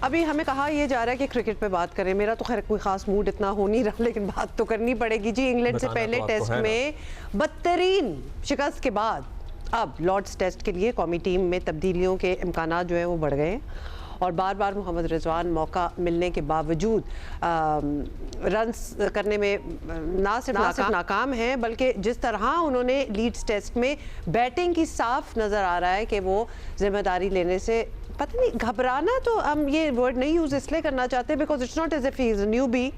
अभी हमें कहा यह जा रहा है कि क्रिकेट पे बात करें। मेरा तो खैर कोई खास मूड इतना हो नहीं रहा, लेकिन बात तो करनी पड़ेगी जी। इंग्लैंड से पहले टेस्ट में बदतरीन शिकस्त के बाद अब लॉर्ड्स टेस्ट के लिए कौमी टीम में तब्दीलियों के इम्कानात जो है वो बढ़ गए हैं और बार बार मोहम्मद रिजवान मौका मिलने के बावजूद रन्स करने में ना सिर्फ नाकाम हैं, बल्कि जिस तरह उन्होंने लीड्स टेस्ट में बैटिंग की साफ नज़र आ रहा है कि वो जिम्मेदारी लेने से पता नहीं घबराना, तो हम ये वर्ड नहीं यूज़ इसलिए करना चाहते because it's not as if he is newbie,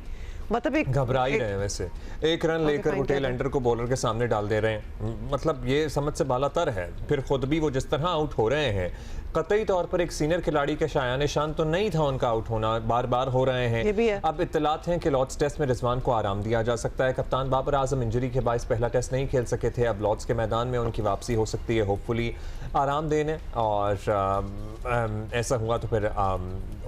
मतलब एक घबरा ही रहे हैं। वैसे एक रन लेकर वो टेल एंडर को बॉलर के सामने डाल दे रहे हैं, मतलब ये समझ से बालातर है। फिर खुद भी वो जिस तरह आउट हो रहे हैं, कतई तौर पर एक सीनियर खिलाड़ी के शायान शान तो नहीं था उनका आउट होना, बार बार हो रहे हैं। अब इत्तलात हैं कि लॉर्ड्स टेस्ट में रिजवान को आराम दिया जा सकता है। कप्तान बाबर आजम इंजरी के बायस पहला टेस्ट नहीं खेल सके थे, अब लॉर्ड्स के मैदान में उनकी वापसी हो सकती है, होपफुली आराम देने। और ऐसा हुआ तो फिर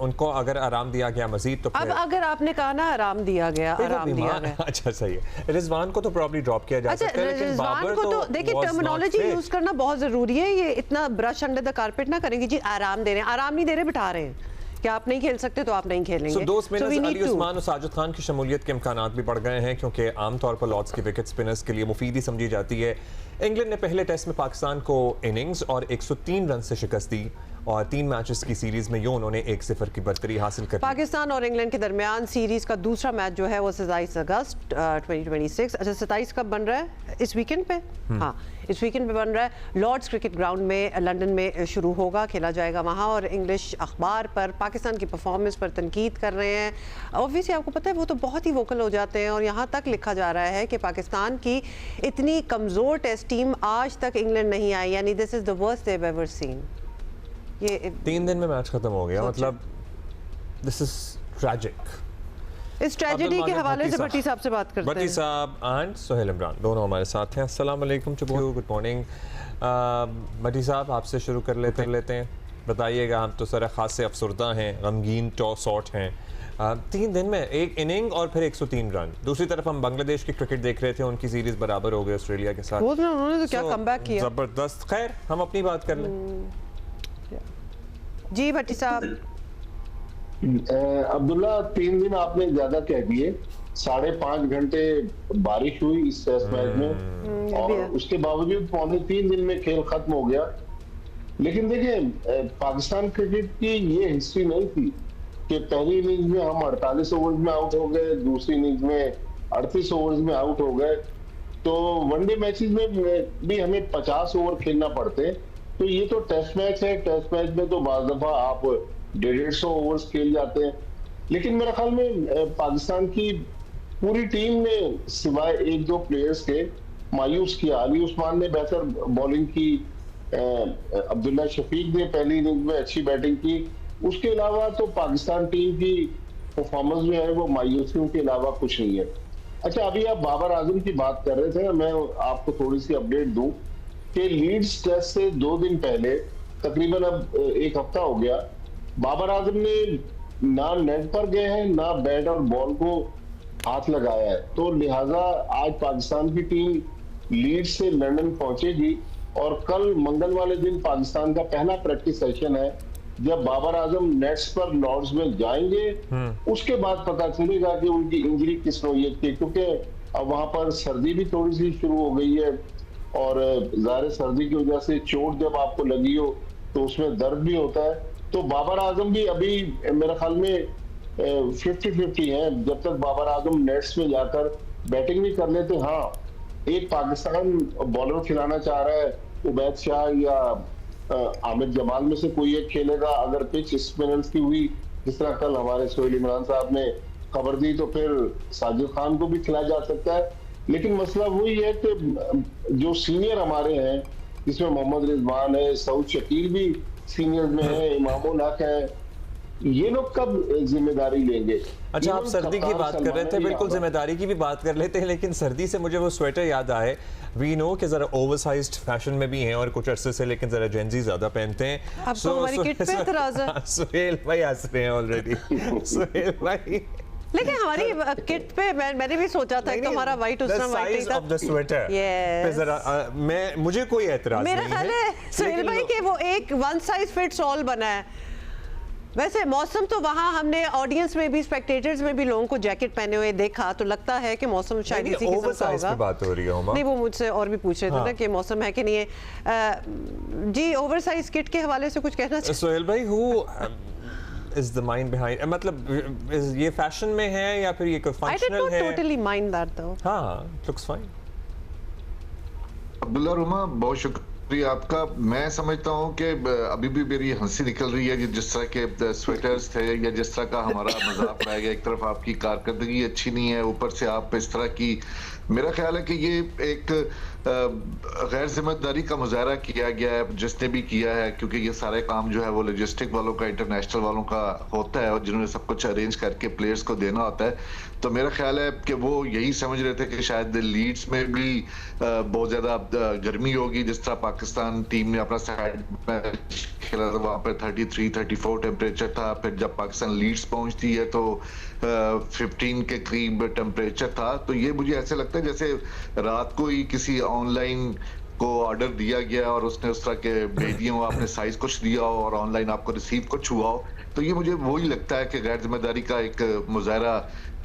उनको अगर आराम दिया गया मजीद तो अब अगर आपने कहा ना आराम दिया गया, आराम दिया गया, अच्छा सही है। रिजवान को तो प्रॉब्ली ड्रॉप किया जा सकता है, लेकिन बाबर तो देखिए टर्मिनोलॉजी यूज करना बहुत जरूरी है। ये इतना ब्रश अंडर द कारपेट ना करेंगे जी। आराम दे रहे हैं, आराम नहीं दे रहे, बिठा रहे हैं कि आप नहीं खेल सकते तो आप नहीं खेलेंगे। दोस्त में अली उस्मान और साजिद खान की शमूलियत के इम्कानात भी बढ़ गए हैं, क्योंकि आमतौर पर लॉर्ड्स की विकेट स्पिनर्स के लिए मुफीद ही समझी जाती है। इंग्लैंड ने पहले टेस्ट में पाकिस्तान को इनिंग्स और 103 रन से शिकस्त दी और 3 मैचेस की सीरीज में यूं उन्होंने 1-0 की बरतरी हासिल कर ली। पाकिस्तान और इंग्लैंड के दरमियान सीरीज का दूसरा मैच जो है वो 27 अगस्त 2026, अच्छा 27 कब बन रहा है? इस वीकेंड पे, हाँ इस वीकेंड पे बन रहा है। लॉर्ड्स क्रिकेट ग्राउंड में लंदन में शुरू होगा, खेला जाएगा वहाँ। और इंग्लिश अखबार पर पाकिस्तान की परफॉर्मेंस पर तनकीद कर रहे हैं। ऑब्वियसली आपको पता है वो तो बहुत ही वोकल हो जाते हैं और यहाँ तक लिखा जा रहा है कि पाकिस्तान की इतनी कमज़ोर टेस्ट टीम आज तक इंग्लैंड नहीं आई, यानी this is the worst they have ever seen. ये 3 दिन में मैच खत्म हो गया, मतलब दिस इज ट्रैजिक। इस ट्रेजेडी के हवाले से भट्टी साहब से बात करते हैं। भट्टी साहब एंड सोहेल इमरान दोनों हमारे साथ हैं। अस्सलाम वालेकुम, गुड मॉर्निंग। भट्टी साहब आपसे शुरू कर लेते हैं, बताइएगा। हम तो सर खास से अफसरदा हैं, गमगीन सॉर्ट हैं। 3 दिन में एक इनिंग और फिर 103 रन। दूसरी तरफ हम बांग्लादेश की क्रिकेट देख रहे थे, उनकी सीरीज बराबर हो गई ऑस्ट्रेलिया के साथ। उन्होंने तो क्या कमबैक किया, जबरदस्त। खैर हम अपनी बात कर लें जी भट्टी साहब। अब्दुल्ला 3 दिन आपने ज्यादा कह दिए। 5.5 घंटे बारिश हुई इस टेस्ट मैच में और उसके बावजूद 2.25 दिन में खेल खत्म हो गया। लेकिन देखिए पाकिस्तान क्रिकेट की ये हिस्ट्री नहीं थी कि पहली इनिंग्स में हम 48 ओवर्स में आउट हो गए, दूसरी इनिंग्स में 38 ओवर्स में आउट हो गए। तो वनडे मैचेस में भी हमें 50 ओवर खेलना पड़ते। तो ये तो टेस्ट मैच है, टेस्ट मैच में तो बाज़ दफा आप 150 ओवर्स खेल जाते हैं। लेकिन मेरे ख्याल में पाकिस्तान की पूरी टीम ने सिवाय 1-2 प्लेयर्स के मायूस किया। अली उस्मान ने बेहतर बॉलिंग की, अब्दुल्ला शफीक ने पहली इनिंग में अच्छी बैटिंग की। उसके अलावा तो पाकिस्तान टीम की परफॉर्मेंस जो है वो मायूसियों के अलावा कुछ नहीं है। अच्छा, अभी आप बाबर आजम की बात कर रहे थे, मैं आपको थोड़ी सी अपडेट दूं कि लीड्स टेस्ट से 2 दिन पहले, तकरीबन अब 1 हफ्ता हो गया, बाबर आजम ने ना नेट पर गए हैं ना बैट और बॉल को हाथ लगाया है। तो लिहाजा आज पाकिस्तान की टीम लीड्स से लंदन पहुंचेगी और कल मंगल वाले दिन पाकिस्तान का पहला प्रैक्टिस सेशन है, जब बाबर आजम नेट्स पर लॉर्ड्स में जाएंगे। उसके बाद पता चलेगा कि उनकी इंजरी किस नौयत की, क्योंकि अब वहां पर सर्दी भी थोड़ी सी शुरू हो गई है और ज़ाहिर सर्दी की वजह से चोट जब आपको लगी हो तो उसमें दर्द भी होता है। तो बाबर आजम भी अभी मेरे ख्याल में 50-50 हैं। जब तक बाबर आजम नेट्स में जाकर बैटिंग भी कर लेते, हाँ एक पाकिस्तान बॉलर खिलाना चाह रहा है, उबैद शाह या आमिर जमाल में से कोई एक खेलेगा। अगर पिच स्पिनर्स की हुई, जिस तरह कल हमारे सोहेल इमरान साहब ने खबर दी, तो फिर साजिद खान को भी खिलाया जा सकता है। लेकिन मसला वही है कि जो सीनियर हमारे हैं, जिसमें मोहम्मद रिजवान है, सऊद शकील भी सीनियर में है, इमामुल हक है, ये लोग कब जिम्मेदारी लेंगे? अच्छा, आप सर्दी की बात कर रहे थे, बिल्कुल जिम्मेदारी की भी बात कर लेते हैं, लेकिन सर्दी से मुझे वो स्वेटर याद आए। वी नो कि जरा ओवरसाइज्ड फैशन में भी हैं और कुछ अरसे से, लेकिन जरा जेंजी ज्यादा पहनते हैं। अब तो हमारी किट पे एतराज है। सुहेल भाई हंस रहे हैं ऑलरेडी। सुहेल भाई, लेकिन हमारी किट पे मैंने भी सोचा था कि हमारा वाइट उसका वाइट था। ऑफ द स्वेटर पे जरा मुझे कोई एतराज नहीं है। मेरा ख्याल है सुहेल भाई के वो एक वन साइज फिट्स ऑल बना है। वैसे मौसम तो वहाँ हमने ऑडियंस में भी, स्पेक्टेटर्स में भी लोगों को जैकेट पहने हुए देखा, तो लगता है कि मौसम शायद इसी किस्म का होगा। बात हो रही है हुमा। नहीं, वो मुझसे और भी पूछ रहे थे ना कि मौसम है कि नहीं है। जी, ओवरसाइज किट के हवाले से कुछ कहना चाहिए? सोहेल भाई, is the mind behind, मतलब ये फैशन में है या फिर ये कोई फंक्शनल है? I did not totally mind that though. हाँ, looks fine. अब्दुल्ला रुमा, बहुत शुक्रिया आपका। मैं समझता हूँ कि अभी भी मेरी हंसी निकल रही है जिस तरह के स्वेटर्स थे या जिस तरह का हमारा मजाक उड़ाया गया। एक तरफ आपकी कारकर्दगी अच्छी नहीं है, ऊपर से आप इस तरह की, मेरा ख्याल है कि ये एक गैर जिम्मेदारी का मुजाहरा किया गया है जिसने भी किया है, क्योंकि ये सारे काम जो है वो लॉजिस्टिक वालों का, इंटरनेशनल वालों का होता है और जिन्होंने सब कुछ अरेंज करके प्लेयर्स को देना होता है। तो मेरा ख्याल है कि वो यही समझ रहे थे कि शायद लीड्स में भी बहुत ज्यादा गर्मी होगी। जिस तरह पाकिस्तान टीम ने अपना साइड मैच खेला था, वहां पर 33-34 टेम्परेचर था। फिर जब पाकिस्तान लीड्स पहुंचती है तो 15 के करीब टेम्परेचर था। तो ये मुझे ऐसे लगता है जैसे रात को ही किसी ऑनलाइन को ऑर्डर दिया गया और उसने उस तरह के भेज दिए हो, आपने साइज कुछ दिया हो और ऑनलाइन आपको रिसीव कुछ हुआ हो। तो ये मुझे वही लगता है कि गैर जिम्मेदारी का एक मुजाहरा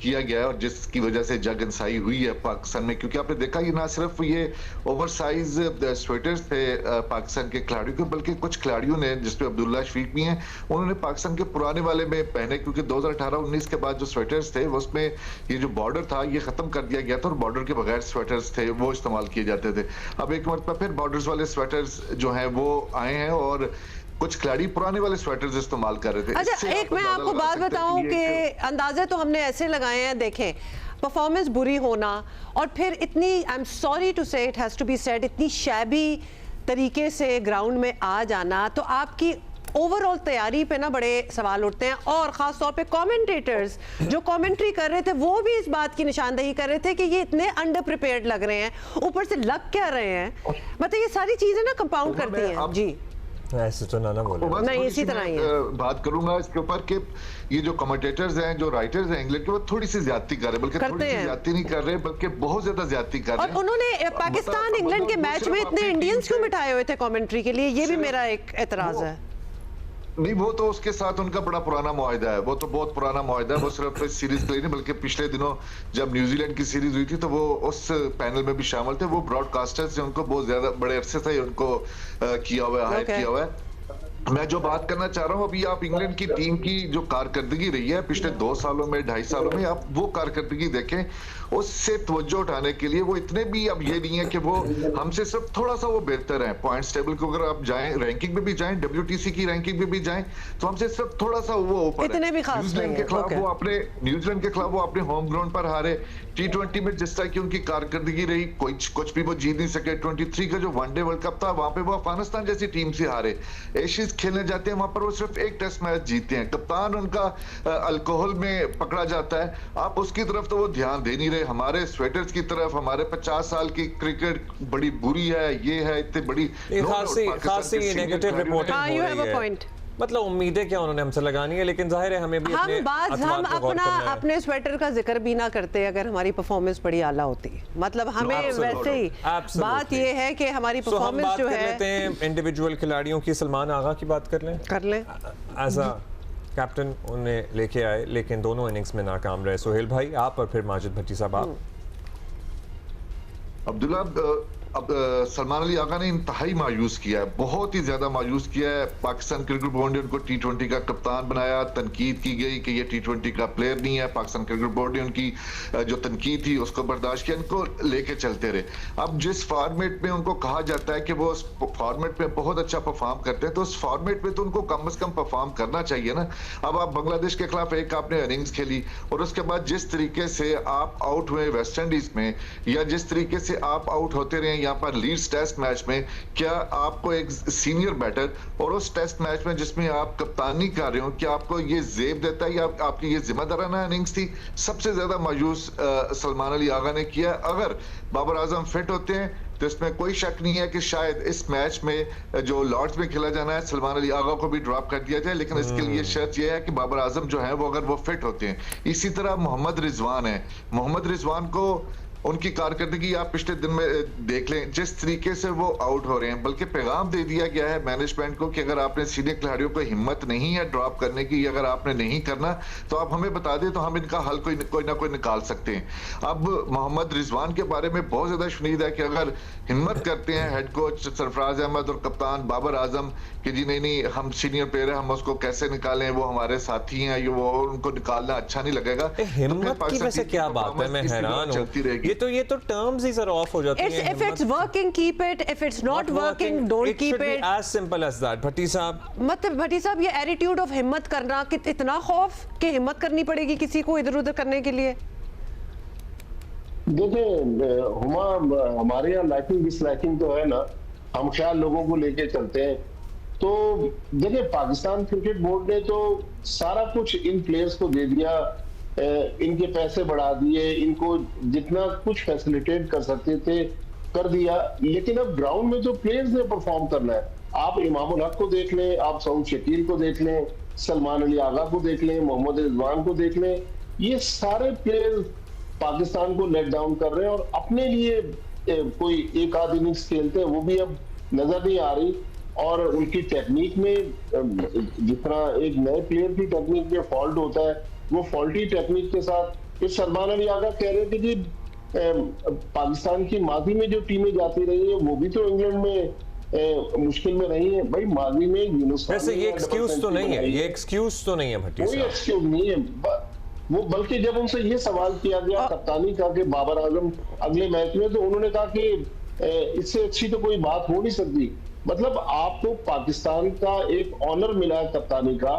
किया गया है और जिसकी वजह से जग इंसाई हुई है पाकिस्तान में। क्योंकि आपने देखा ये ना सिर्फ ये ओवरसाइज स्वेटर्स थे पाकिस्तान के खिलाड़ियों के, बल्कि कुछ खिलाड़ियों ने, जिसमें अब्दुल्ला शफीक भी हैं, उन्होंने पाकिस्तान के पुराने वाले में पहने। क्योंकि 2018-19 के बाद जो स्वेटर्स थे उसमें ये जो बॉर्डर था ये खत्म कर दिया गया था और बॉर्डर के बगैर स्वेटर्स थे वो इस्तेमाल किए जाते थे। अब एक मरतबा फिर बॉर्डर्स वाले स्वेटर्स जो हैं वो आए हैं और कुछ खिलाड़ी पुराने वाले स्वेटर्स इस्तेमाल कर रहे थे। अच्छा, एक मैं आपको बात बताऊं कि अंदाजे तो हमने ऐसे लगाए हैं, देखें परफॉर्मेंस बुरी होना और फिर इतनी, I am sorry to say it has to be said, इतनी शैबी तरीके से ग्राउंड में आ जाना, तो आपकी ओवरऑल तैयारी पे ना बड़े सवाल उठते हैं। और ख़ास तौर पे कमेंटेटर्स जो कमेंट्री कर रहे थे वो भी इस बात की निशानदेही कर रहे थे कि ये इतने अंडर प्रिपेयर्ड लग रहे हैं, ऊपर से लग क्या रहे हैं। मतलब ये सारी चीज़ें ना कंपाउंड करती हैं। जी, ऐसे तो ना बोलो। नहीं, इसी तरह ही बात करूंगा इसके ऊपर कि ये जो कमेंटेटर्स हैं, जो राइटर्स हैं इंग्लैंड के, वो थोड़ी सी ज्यादती कर रहे हैं, बल्कि थोड़ी सी ज्यादती नहीं कर रहे बल्कि बहुत ज्यादा ज्यादती कर रहे हैं। और उन्होंने पाकिस्तान इंग्लैंड के मैच में इतने इंडियंस क्यों बिठाए हुए थे कमेंट्री के लिए, ये भी मेरा एक एतराज है। नहीं, वो तो उसके साथ उनका बड़ा पुराना मुआहदा है, वो तो बहुत पुराना मुआहदा है। वो सिर्फ इस सीरीज के लिए नहीं बल्कि पिछले दिनों जब न्यूजीलैंड की सीरीज हुई थी तो वो उस पैनल में भी शामिल थे। वो ब्रॉडकास्टर्स से उनको बहुत ज्यादा बड़े अरसे से उनको किया हुआ है, हायर किया हुआ है। मैं जो बात करना चाह रहा हूँ, अभी आप इंग्लैंड की टीम की जो कारकर्दगी रही है पिछले 2 सालों में, 2.5 सालों में, आप वो कारकर्दगी देखें, उससे तवज्जो उठाने के लिए वो इतने भी अब ये नहीं है कि वो हमसे सिर्फ थोड़ा सा वो बेहतर है। पॉइंट्स टेबल को अगर आप जाएं, रैंकिंग में भी जाएं, WTC की रैंकिंग में भी जाएं, तो हमसे सिर्फ थोड़ा सा वो ऊपर है। न्यूजीलैंड के खिलाफ वो अपने होम ग्राउंड पर हारे। T20 में जिस तरह की उनकी कारकर्दगी रही, कुछ भी वो जीत नहीं सके। 23 का जो वनडे वर्ल्ड कप था वहां पे वो अफगानिस्तान जैसी टीम से हारे। एशियंस खेलने जाते हैं वहां पर वो सिर्फ एक टेस्ट मैच जीते हैं। कप्तान उनका अल्कोहल में पकड़ा जाता है, आप उसकी तरफ तो वो ध्यान दे नहीं रहे। हमारे स्वेटर्स की तरफ, हमारे 50 साल की क्रिकेट बड़ी बुरी है, ये है, इतनी बड़ी खासी नेगेटिव रिपोर्टिंग। मतलब उम्मीदें क्या उन्होंने हमसे लगानी है, लेकिन जाहिर है हमें भी हम अपने स्वेटर का जिक्र भी ना करते अगर हमारी परफॉर्मेंस बड़ी आला होती। मतलब हमें वैसे ही बात ये है कि हमारी परफॉर्मेंस जो है, इंडिविजुअल खिलाड़ियों की, सलमान आगा की बात कर लें। एज अ कैप्टन उन्हें लेके आए लेकिन दोनों इनिंग्स में नाकाम रहे। सोहेल भाई आप और फिर माजिद भट्टी साहब आप। अब्दुल्ला, अब सलमान अली आगा ने इंतहाई मायूस किया है, बहुत ही ज्यादा मायूस किया है। पाकिस्तान क्रिकेट बोर्ड ने उनको T20 का कप्तान बनाया, तनकीद की गई कि ये T20 का प्लेयर नहीं है। पाकिस्तान क्रिकेट बोर्ड ने उनकी जो तनकीद थी उसको बर्दाश्त किया, इनको लेके चलते रहे। अब जिस फॉर्मेट में उनको कहा जाता है कि वो उस फॉर्मेट में बहुत अच्छा परफॉर्म करते हैं, तो उस फॉर्मेट में तो उनको कम से कम परफॉर्म करना चाहिए ना। अब आप बांग्लादेश के खिलाफ एक आपने इनिंग्स खेली और उसके बाद जिस तरीके से आप आउट हुए वेस्ट इंडीज में, या जिस तरीके से आप आउट होते रहे यहाँ पर लीड्स टेस्ट मैच में, क्या आपको एक सीनियर बैटर और उस टेस्ट मैच में जिसमें आप कप्तानी कर रहे हो, क्या आपको ये जेब देता है या आपकी ये जिम्मेदाराना इनिंग्स थी? सबसे ज्यादा मायूस सलमान अली आगा ने किया। अगर बाबर आजम फिट होते हैं तो इसमें कोई शक नहीं है कि शायद इस मैच में जो लॉर्ड्स में खेला जाना है, सलमान अली आगा को भी ड्रॉप कर दिया जाए। लेकिन इसके लिए शर्त यह है कि बाबर आजम जो है वो अगर वो फिट होते हैं। इसी तरह मोहम्मद रिजवान है, मोहम्मद रिजवान को उनकी कारकर्दगी आप पिछले दिन में देख लें, जिस तरीके से वो आउट हो रहे हैं। बल्कि पैगाम दे दिया गया है मैनेजमेंट को कि अगर आपने सीनियर खिलाड़ियों को हिम्मत नहीं है ड्रॉप करने की, अगर आपने नहीं करना तो आप हमें बता दें, तो हम इनका हल कोई ना कोई निकाल सकते हैं। अब मोहम्मद रिजवान के बारे में बहुत ज्यादा शुनीद है कि अगर हिम्मत करते हैं हेड कोच सरफराज अहमद और कप्तान बाबर आजम कि जी नहीं हम सीनियर प्लेयर है, हम उसको कैसे निकालें, वो हमारे साथी हैं, ये वो उनको निकालना अच्छा नहीं लगेगा। हिम्मत की वैसे क्या बात है, मैं हैरान हूं। ये तो टर्म्स ही सर ऑफ हो जाती हैं। If it's working, keep it. If it's not working, don't keep it. It should be as simple as that. भट्टी साहब, मतलब भट्टी साहब, ये एटीट्यूड ऑफ हिम्मत करना, कि इतना खौफ कि हिम्मत करनी पड़ेगी किसी को इधर उधर करने के लिए। देखिए हुमा, हमारे यहाँ लाइकिंग डिसलाइकिंग तो है ना, हम ख्याल लोगों को लेके चलते हैं। तो देखिए पाकिस्तान क्रिकेट बोर्ड ने तो सारा कुछ इन प्लेयर्स को दे दिया, इनके पैसे बढ़ा दिए, इनको जितना कुछ फैसिलिटेट कर सकते थे कर दिया, लेकिन अब ग्राउंड में तो प्लेयर्स ने परफॉर्म करना है। आप इमामुल हक को देख लें, आप सऊद शकील को देख लें, सलमान अली आगा को देख लें, मोहम्मद रिजवान को देख लें, ये सारे प्लेयर्स पाकिस्तान को लेट डाउन कर रहे हैं और अपने लिए कोई एक आध इनिंग्स खेलते हैं, वो भी अब नजर नहीं आ रही। और उनकी टेक्निक में जितना एक नए प्लेयर की टेक्निक में फॉल्ट होता है, वो फॉल्टी टेक्निक के साथ फिर सलमान अली आगा कह रहे थे कि पाकिस्तान की माजी में जो टीमें जाती रही है वो भी तो इंग्लैंड में मुश्किल में रही है। भाई माजी में वैसे ये एक्सक्यूज तो नहीं है, ये एक्सक्यूज तो नहीं है भट्टी साहब, कोई एक्सक्यूज नहीं है वो। बल्कि जब उनसे ये सवाल किया गया कप्तानी का कि बाबर आजम अगले मैच में, तो उन्होंने कहा कि इससे अच्छी तो कोई बात हो नहीं सकती। मतलब आपको पाकिस्तान का एक ऑनर मिला है कप्तानी का,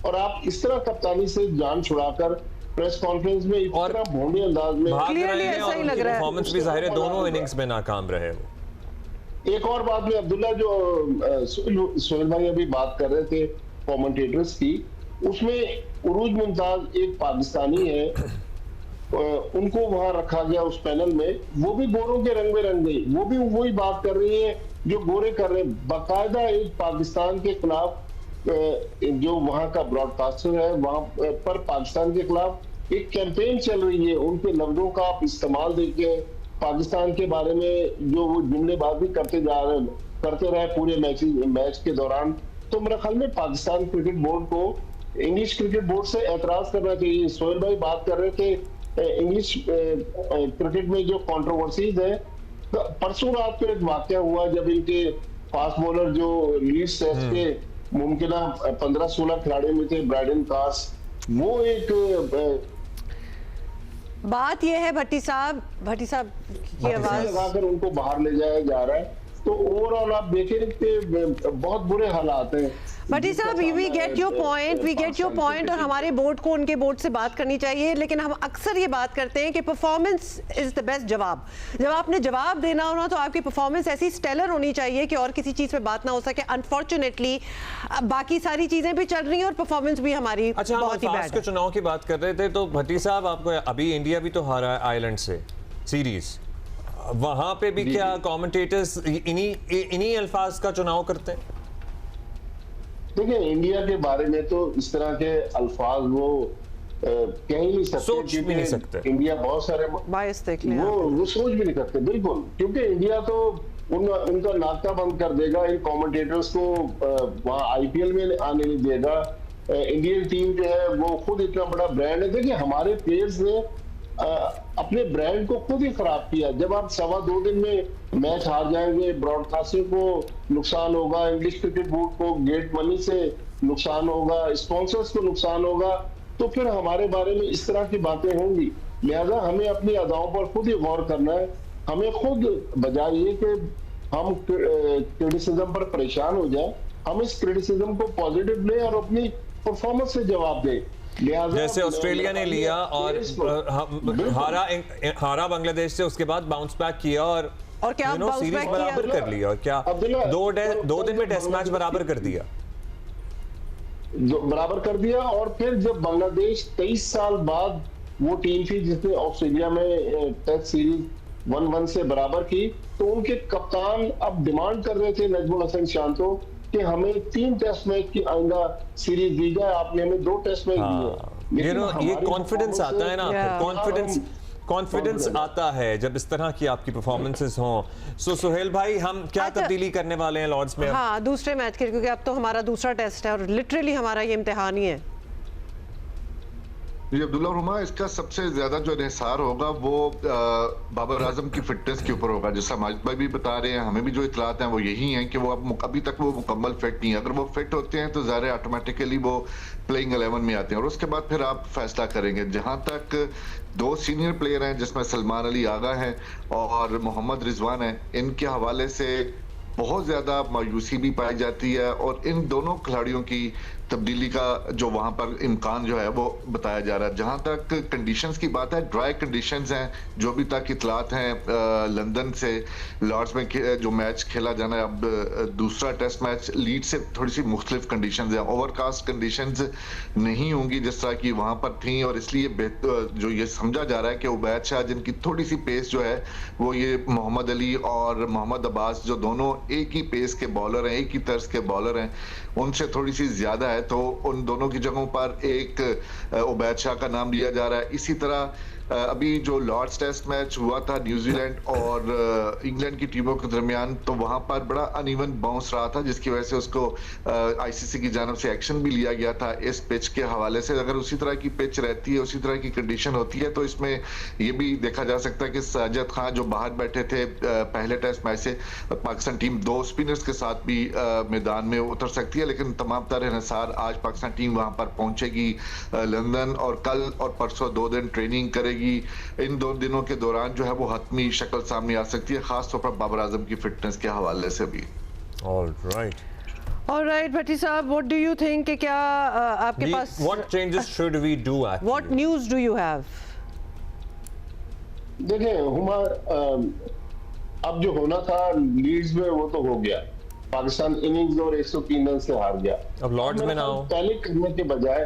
और आप इस तरह कप्तानी से जान छुड़ाकर प्रेस कॉन्फ्रेंस में इस तरह भोंडे अंदाज में क्लियरली ऐसा ही लग रहा है। परफॉर्मेंस भी जाहिर है दोनों इनिंग्स में नाकाम रहे वो। एक और बात में अब्दुल्ला, जो सोहेल भाई अभी बात कर रहे थे कमेंटेटर्स की, उसमें उरूज मुमताज एक पाकिस्तानी है, उनको वहां रखा गया उस पैनल में, वो भी गोरों के रंग में रंग गई, वो भी वही बात कर रही है जो गोरे कर रहे हैं। बाकायदा एक पाकिस्तान के खिलाफ, जो वहां का ब्रॉडकास्टर है वहां पर पाकिस्तान के खिलाफ एक कैंपेन चल रही है। उनके लफ्जों का आप इस्तेमाल देखिए, पाकिस्तान के बारे में जो वो जुमलेबाजी करते रहे पूरे मैच के दौरान। तो मेरे ख्याल में पाकिस्तान क्रिकेट बोर्ड को इंग्लिश क्रिकेट बोर्ड से एतराज करना चाहिए। सोहेल भाई बात कर रहे थे इंग्लिश क्रिकेट में जो कंट्रोवर्सीज है, तो परसों रात को एक वाकया हुआ जब इनके फास्ट बॉलर जो लीड्स टेस्ट के मुमकिन 15-16 खिलाड़ियों में थे, ब्राइडन कास, वो एक बात यह है भट्टी साहब की आवाज लगाकर उनको बाहर ले जाया जा रहा है। तो ओवरऑल आप देखें कि बहुत बुरे हालात हैं। भट्टी साहब, वी गेट योर पॉइंट, और हमारे बोर्ड को उनके बोर्ड से बात करनी चाहिए, लेकिन हम अक्सर ये बात करते हैं कि परफॉर्मेंस इज द बेस्ट जवाब। जब आपने जवाब देना हो ना, तो आपकी परफॉर्मेंस ऐसी स्टेलर होनी चाहिए कि और किसी चीज पे बात ना हो सके। अनफॉर्चुनेटली बाकी सारी चीजें भी चल रही हैं और परफॉर्मेंस भी हमारी अच्छा, बहुत ही बैड है। चुनाव की बात कर रहे थे, तो भट्टी साहब आपको अभी इंडिया भी तो हारा है आयरलैंड से सीरीज, वहां पे भी क्या कमेंटेटर्स इन्हीं अल्फाज का चुनाव करते हैं? देखिए इंडिया के बारे में तो इस तरह के अल्फाज वो कह ही नहीं सकते, सोच भी नहीं सकते। इंडिया बहुत सारे बायस देख लें वो सोच भी नहीं सकते बिल्कुल, क्योंकि इंडिया तो उनका नाका बंद कर देगा, इन कमेंटेटर्स को वहां आईपीएल में आने नहीं देगा। इंडियन टीम जो है वो खुद इतना बड़ा ब्रांड है। देखिए हमारे प्लेयर्स ने अपने ब्रांड को खुद ही खराब किया। जब आप 2.25 दिन में मैच हार जाएंगे, ब्रॉडकास्टिंग को नुकसान होगा, इंग्लिश क्रिकेट बोर्ड को गेट मनी से नुकसान होगा, स्पॉन्सर्स को नुकसान होगा, तो फिर हमारे बारे में इस तरह की बातें होंगी। लिहाजा हमें अपनी अदाओं पर खुद ही गौर करना है। हमें खुद बजाय ये कि हम क्रिटिसिज्म पर परेशान हो जाए, हम इस क्रिटिसिज्म को पॉजिटिव लें और अपनी परफॉर्मेंस से जवाब दें। जैसे ऑस्ट्रेलिया ने लिया और हारा बांग्लादेश से, उसके बाद बाउंस बैक किया और क्या सीरीज बराबर कर लिया, और क्या दो दिन में टेस्ट मैच बराबर कर दिया, और फिर जब बांग्लादेश 23 साल बाद वो टीम थी जिसने ऑस्ट्रेलिया में टेस्ट सीरीज 1-1 से बराबर की, तो उनके कप्तान अब डिमांड कर रहे थे नजमुल हसन शांतो कि हमें 3 टेस्ट मैच की आइंदा सीरीज दी जाए, आपने हमें 2 टेस्ट मैच दिए। ये कॉन्फिडेंस आता है ना, कॉन्फिडेंस आता है जब इस तरह की आपकी परफॉर्मेंसेस हों। सो सुहेल भाई, हम क्या अच्छा, तब्दीली करने वाले हैं लॉर्ड्स में? हाँ, दूसरे मैच के, क्योंकि अब तो हमारा दूसरा टेस्ट है और लिटरली हमारा ये इम्तिहान ही है। जी अब्दुल्ला रुमा, इसका सबसे ज्यादा जो इन्हिसार होगा वो बाबर आजम की फिटनेस के ऊपर होगा। जैसा माजिद भाई भी बता रहे हैं, हमें भी जो इतलात हैं वो यही हैं कि वो अब अभी तक वो मुकम्मल फिट नहीं है। अगर वो फिट होते हैं तो ज़ाहिर ऑटोमेटिकली वो प्लेइंग 11 में आते हैं और उसके बाद फिर आप फैसला करेंगे। जहां तक दो सीनियर प्लेयर हैं जिसमें सलमान अली आगा हैं और मोहम्मद रिजवान हैं, इनके हवाले से बहुत ज्यादा मायूसी भी पाई जाती है और इन दोनों खिलाड़ियों की तब्दीली का जो वहां पर इम्कान जो है वो बताया जा रहा है। जहां तक कंडीशंस की बात है, ड्राई कंडीशंस हैं। जो भी तक इतलात हैं लंदन से, लॉर्ड्स में जो मैच खेला जाना है अब दूसरा टेस्ट मैच, लीड से थोड़ी सी मुख्तलिफ कंडीशंस हैं। ओवरकास्ट कंडीशंस नहीं होंगी जिस तरह की वहां पर थी और इसलिए जो ये समझा जा रहा है कि उबैद शाह जिनकी थोड़ी सी पेस जो है वो ये मोहम्मद अली और मोहम्मद अब्बास जो दोनों एक ही पेस के बॉलर हैं, एक ही तर्ज के बॉलर हैं, उनसे थोड़ी सी ज्यादा है, तो उन दोनों की जगहों पर एक उबैद शाह का नाम लिया जा रहा है। इसी तरह अभी जो लॉर्ड्स टेस्ट मैच हुआ था न्यूजीलैंड और इंग्लैंड की टीमों के दरमियान, तो वहां पर बड़ा अनइवन बाउंस रहा था जिसकी वजह से उसको आईसीसी की जानब से एक्शन भी लिया गया था इस पिच के हवाले से। अगर उसी तरह की पिच रहती है, उसी तरह की कंडीशन होती है, तो इसमें ये भी देखा जा सकता है कि साजिद खान जो बाहर बैठे थे पहले टेस्ट मैच से, पाकिस्तान टीम दो स्पिनर्स के साथ भी मैदान में उतर सकती है। लेकिन तमाम तरह इन्हिसार आज पाकिस्तान टीम वहां पर पहुंचेगी लंदन और कल और परसों 2 दिन ट्रेनिंग करेगी। इन 2 दिनों के दौरान जो है वो हतमी शक्ल सामने आ सकती है, खासतौर पर बाबर आजम की फिटनेस के हवाले से भी। ऑलराइट भट्टी साहब, व्हाट डू यू थिंक कि क्या आपके पास what changes should we do, what news do you have? देखिए हुमा, अब जो होना था लीड्स में वो तो हो गया। पाकिस्तान इनिंग्स और 103 रन से हार गया। अब लॉर्ड्स में ना हो, पहले करने के बजाय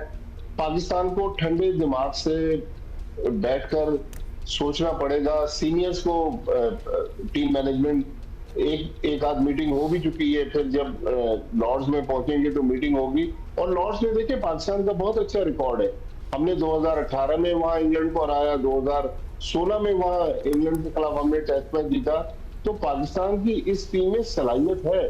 पाकिस्तान को ठंडे दिमाग से बैठकर सोचना पड़ेगा। सीनियर्स को टीम मैनेजमेंट एक आध मीटिंग हो भी चुकी है, फिर जब लॉर्ड्स में पहुंचेंगे तो मीटिंग होगी। और लॉर्ड्स में देखिए पाकिस्तान का बहुत अच्छा रिकॉर्ड है। हमने 2018 में वहां इंग्लैंड को हराया, 2016 में वहां इंग्लैंड के खिलाफ हमने टेस्ट मैच जीता। तो पाकिस्तान की इस टीम में सलाहियत है।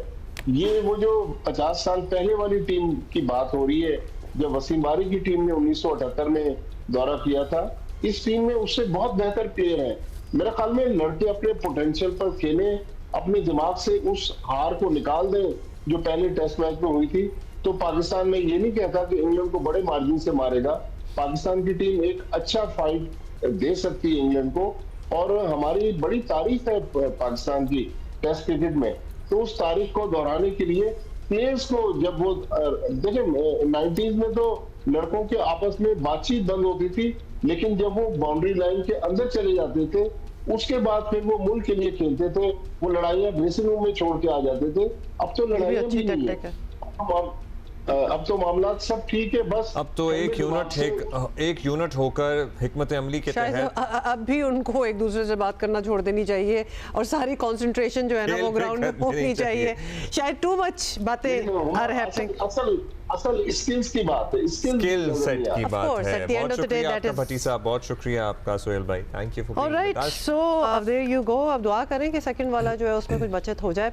ये वो जो 50 साल पहले वाली टीम की बात हो रही है, जब वसीम बारी की टीम ने 1978 में दौरा किया था, इस टीम में उससे बहुत बेहतर प्लेयर हैं। मेरे ख्याल में लड़के अपने पोटेंशियल पर खेलें, अपने दिमाग से उस हार को निकाल दें जो पहले टेस्ट मैच में हुई थी। तो पाकिस्तान में ये नहीं कहता कि इंग्लैंड को बड़े मार्जिन से मारेगा। पाकिस्तान की टीम एक अच्छा फाइट दे सकती है इंग्लैंड को, और हमारी बड़ी तारीफ है पाकिस्तान की टेस्ट क्रिकेट में। तो उस तारीख को दोहराने के लिए प्लेयर्स को, जब वो देखिए 90s में तो लड़कों के आपस में बातचीत बंद होती थी, लेकिन जब वो बाउंड्री लाइन के अंदर चले जाते थे उसके बाद फिर वो मुल्क के लिए खेलते थे। वो लड़ाइयां ड्रेसिंग रूम में छोड़ के आ जाते थे। अब तो लड़ाइयां भी नहीं है, अब तो मामला सब ठीक है। बस अब तो एक यूनिट होकर हिकमत अमली के तहत अब भी उनको एक दूसरे से बात करना छोड़ देनी चाहिए और सारी कंसंट्रेशन जो है ना वो ग्राउंड में होनी चाहिए। शायद टू मच बातें आर हैपनिंग। असल स्किल्स की बात है, स्किल सेट की बात है। बहुत शुक्रिया आपका भट्टी साहब, बहुत शुक्रिया आपका सुहेल भाई, thank you for being with us. So अब देयर यू गो। अब दुआ करें कि सेकंड वाला जो है उसमें कुछ बचत हो जाए।